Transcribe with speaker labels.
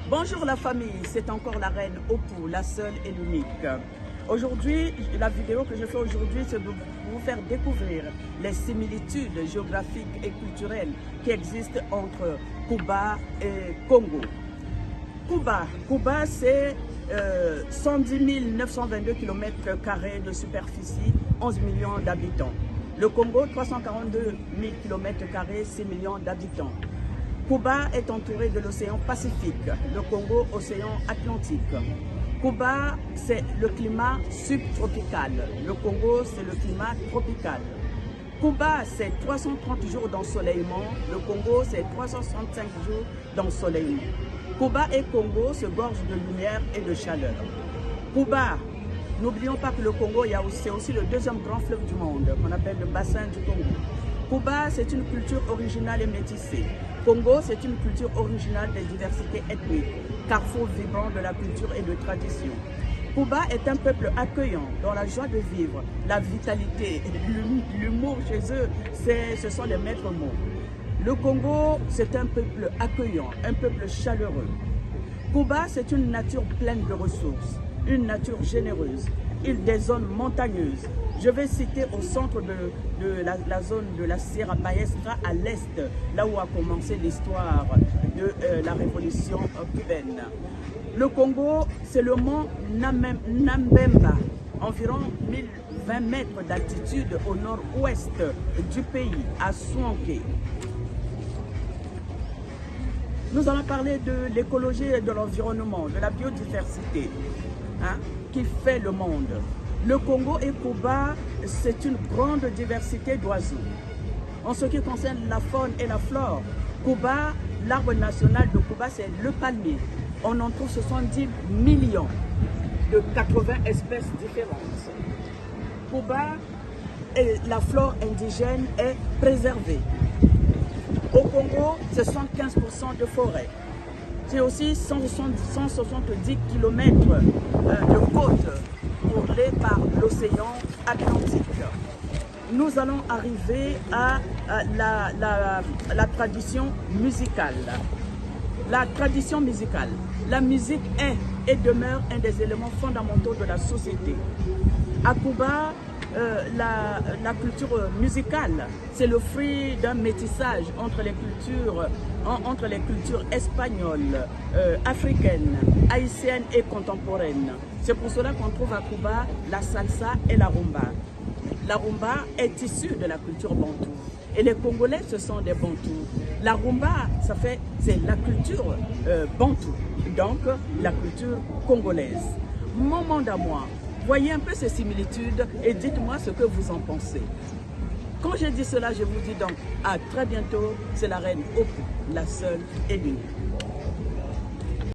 Speaker 1: Bonjour la famille, c'est encore la reine Opu, la seule et l'unique. Aujourd'hui, la vidéo que je fais aujourd'hui, c'est de vous faire découvrir les similitudes géographiques et culturelles qui existent entre Cuba et Congo. Cuba c'est 110 922 km² de superficie, 11 millions d'habitants. Le Congo, 342 000 km², 6 millions d'habitants. Cuba est entouré de l'océan Pacifique, le Congo, océan Atlantique. Cuba, c'est le climat subtropical. Le Congo, c'est le climat tropical. Cuba, c'est 330 jours d'ensoleillement. Le Congo, c'est 365 jours d'ensoleillement. Cuba et Congo se gorgent de lumière et de chaleur. Cuba, n'oublions pas que le Congo, c'est aussi le deuxième grand fleuve du monde, qu'on appelle le bassin du Congo. Cuba, c'est une culture originale et métissée. Congo, c'est une culture originale des diversités ethniques, carrefour vibrant de la culture et de tradition. Cuba est un peuple accueillant, dans la joie de vivre, la vitalité, l'humour chez eux, ce sont les maîtres mots. Le Congo, c'est un peuple accueillant, un peuple chaleureux. Cuba, c'est une nature pleine de ressources, une nature généreuse, île des zones montagneuses. Je vais citer au centre de la zone de la Sierra Maestra à l'est, là où a commencé l'histoire de la révolution cubaine. Le Congo, c'est le mont Nambemba, environ 1020 mètres d'altitude au nord-ouest du pays, à Souanké. Nous allons parler de l'écologie et de l'environnement, de la biodiversité qui fait le monde. Le Congo et Cuba, c'est une grande diversité d'oiseaux. En ce qui concerne la faune et la flore, Cuba, l'arbre national de Cuba, c'est le palmier. On en trouve 70 millions de 80 espèces différentes. Cuba, la flore indigène est préservée. Au Congo, c'est 75% de forêt. C'est aussi 170 km de côte bourrelées par l'océan Atlantique. Nous allons arriver à la tradition musicale. La tradition musicale. La musique est et demeure un des éléments fondamentaux de la société. À Cuba, la culture musicale, c'est le fruit d'un métissage entre les cultures espagnoles, africaines, haïtiennes et contemporaines. C'est pour cela qu'on trouve à Cuba la salsa et la rumba. La rumba est issue de la culture bantou. Et les Congolais, ce sont des bantous. La rumba, c'est la culture bantou, donc la culture congolaise. Mon monde à moi, voyez un peu ces similitudes et dites-moi ce que vous en pensez. Quand je dis cela, je vous dis donc à très bientôt. C'est la reine Opu, la seule et l'unique.